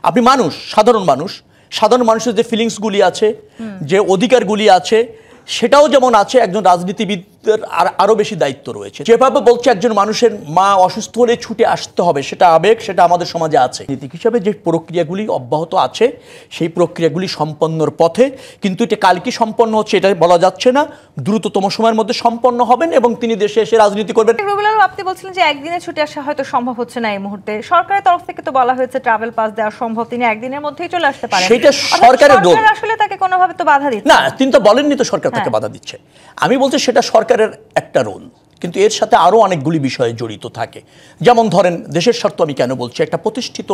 আপনি মানুষ, সাধারণ মানুষের যে ফিলিংসগুলি আছে, যে অধিকারগুলি আছে, সেটাও যেমন আছে, একজন রাজনীতিবিদের আরো বেশি দায়িত্ব রয়েছে। যেভাবে বলছে একজন মানুষের মা অসুস্থ হলে ছুটে আসতে হবে, সেটা আবেগ, সেটা আমাদের সমাজে আছে। নীতি হিসাবে যে প্রক্রিয়াগুলি অব্যাহত আছে, সেই প্রক্রিয়াগুলি সম্পন্নর পথে, কিন্তু এটা কালকে সম্পন্ন হচ্ছে এটা বলা যাচ্ছে না। দ্রুততম সময়ের মধ্যে সম্পন্ন হবেন এবং তিনি দেশে এসে রাজনীতি করবেন। আপনি বলছিলেন যে একদিনে ছুটে আসা হয়তো সম্ভব হচ্ছে না এই মুহূর্তে। সরকারের তরফ থেকে তো বলা হয়েছে ট্রাভেল পাস দেওয়া সম্ভব, তিনি একদিনের মধ্যেই চলে আসতে পারেন। সেটা সরকারের রোল, আসলে তাকে কোনোভাবে তো বাধা দিচ্ছে না। তিনি তো বলেননি তো সরকার তাকে বাধা দিচ্ছে। আমি বলছি সেটা সরকারের একটা রোল, কিন্তু এর সাথে আরো অনেকগুলি বিষয় জড়িত থাকে। যেমন ধরেন, দেশের স্বার্থ আমি কেন বলছি, একটা প্রতিষ্ঠিত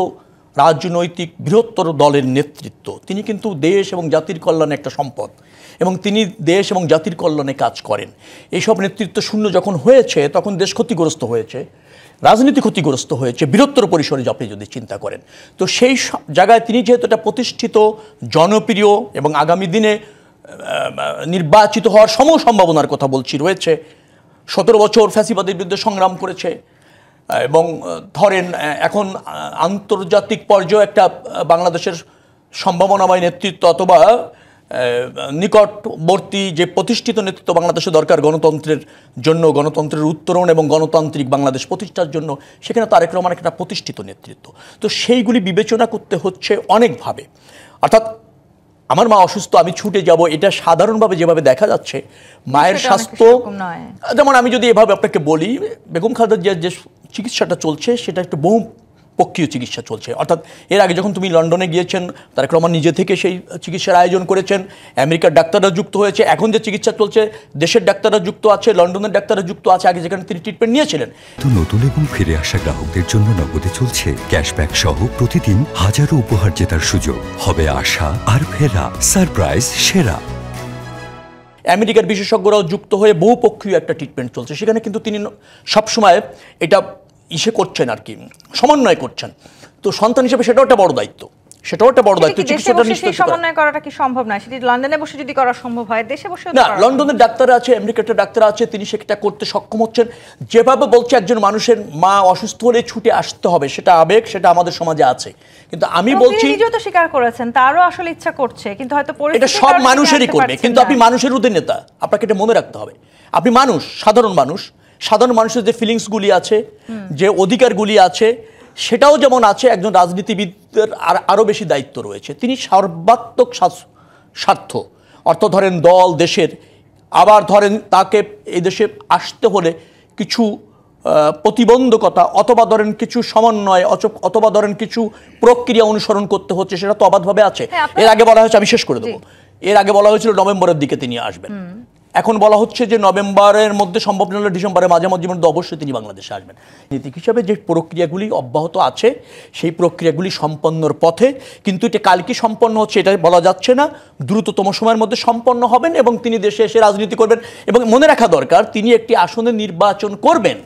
রাজনৈতিক বৃহত্তর দলের নেতৃত্ব, তিনি কিন্তু দেশ এবং জাতির কল্যাণে একটা সম্পদ, এবং তিনি দেশ এবং জাতির কল্যাণে কাজ করেন। এইসব নেতৃত্ব শূন্য যখন হয়েছে, তখন দেশ ক্ষতিগ্রস্ত হয়েছে, রাজনীতি ক্ষতিগ্রস্ত হয়েছে বৃহত্তর পরিসরে আপনি যদি চিন্তা করেন। তো সেই জায়গায় তিনি যেহেতু একটা প্রতিষ্ঠিত, জনপ্রিয় এবং আগামী দিনে নির্বাচিত হওয়ার সম্ভাবনার কথা বলছি রয়েছে, 17 বছর ফ্যাসিবাদের বিরুদ্ধে সংগ্রাম করেছে, এবং ধরেন এখন আন্তর্জাতিক পর্যায়ে একটা বাংলাদেশের সম্ভাবনাময় নেতৃত্ব অথবা নিকটবর্তী যে প্রতিষ্ঠিত নেতৃত্ব বাংলাদেশে দরকার গণতন্ত্রের জন্য, গণতন্ত্রের উত্তরণ এবং গণতান্ত্রিক বাংলাদেশ প্রতিষ্ঠার জন্য, সেখানে তারেক রহমান একটা প্রতিষ্ঠিত নেতৃত্ব। তো সেইগুলি বিবেচনা করতে হচ্ছে অনেকভাবে। অর্থাৎ আমার মা অসুস্থ, আমি ছুটে যাব, এটা সাধারণভাবে যেভাবে দেখা যাচ্ছে মায়ের স্বাস্থ্য, যেমন আমি যদি এভাবে আপনাকে বলি, বেগম খালেদার যে চিকিৎসাটা চলছে সেটা একটু বহুপক্ষীয় চিকিৎসা চলছে। অর্থাৎ এর আগে যখন তুমি লন্ডনে গিয়েছেন, তারেক রহমান নিজে থেকে সেই চিকিৎসার আয়োজন করেছেন, আমেরিকার ডাক্তাররা যুক্ত হয়েছে, এখন যে চিকিৎসা চলছে দেশের ডাক্তাররা যুক্ত আছে, লন্ডনের ডাক্তাররা যুক্ত আছে, আগে যেখানে তিনি ট্রিটমেন্ট নিয়েছিলেন। তো নতুন এবং ফিরে আসা গ্রাহকদের জন্য নগদে চলছে ক্যাশব্যাক সহ প্রতিদিন হাজারো উপহার জেতার সুযোগ। হবে আশা আর ফেরা, সারপ্রাইজ সেরা। আমেরিকার বিশেষজ্ঞরাও যুক্ত হয়ে বহুপক্ষীয় একটা ট্রিটমেন্ট চলছে, সেখানে কিন্তু তিনি সবসময় এটা করছেন আর কি, সমন্বয় করছেন। তো সন্তান হিসেবে সেটাও একটা বড় দায়িত্ব, চিকিৎসাটা নিশ্চয়ই সমন্বয় করাটা কি সম্ভব না? সেটি লন্ডনে বসে যদি করা সম্ভব হয়, দেশে বসে না। লন্ডনের ডাক্তার আছে, আমেরিকার ডাক্তার আছে, তিনি সেটা করতে সক্ষম হচ্ছেন। যেভাবে বলছে একজন মানুষের মা অসুস্থ হলে ছুটে আসতে হবে, সেটা আবেগ, সেটা আমাদের সমাজে আছে। কিন্তু আমি বলছি, তিনি নিজেও তো স্বীকার করেছেন তারও আসলে ইচ্ছা করছে, কিন্তু হয়তো এটা সব মানুষেরই করবে। কিন্তু আপনি মানুষের ঊর্ধ্বে নেতা, আপনাকে এটা মনে রাখতে হবে। আপনি মানুষ, সাধারণ মানুষের যে ফিলিংসগুলি আছে, যে অধিকারগুলি আছে, সেটাও যেমন আছে, একজন রাজনীতিবিদের আরো বেশি দায়িত্ব রয়েছে। তিনি সর্বাত্মক স্বার্থ, অর্থ ধরেন দল, দেশের, আবার ধরেন তাকে এই দেশে আসতে হলে কিছু প্রতিবন্ধকতা, অথবা ধরেন কিছু সমন্বয়, অথবা ধরেন কিছু প্রক্রিয়া অনুসরণ করতে হচ্ছে, সেটা তো অবাধভাবে আছে। এর আগে বলা হয়েছে, আমি শেষ করে দেবো, এর আগে বলা হয়েছিল নভেম্বরের দিকে তিনি আসবেন, এখন বলা হচ্ছে যে নভেম্বরের মধ্যে সম্ভব না হলে ডিসেম্বরের মাঝামাঝি মধ্যে অবশ্যই তিনি বাংলাদেশে আসবেন। নীতি হিসাবে যে প্রক্রিয়াগুলি অব্যাহত আছে, সেই প্রক্রিয়াগুলি সম্পন্নর পথে, কিন্তু এটা কালকে সম্পন্ন হচ্ছে এটা বলা যাচ্ছে না। দ্রুততম সময়ের মধ্যে সম্পন্ন হবেন এবং তিনি দেশে এসে রাজনীতি করবেন। এবং মনে রাখা দরকার, তিনি একটি আসনে নির্বাচন করবেন।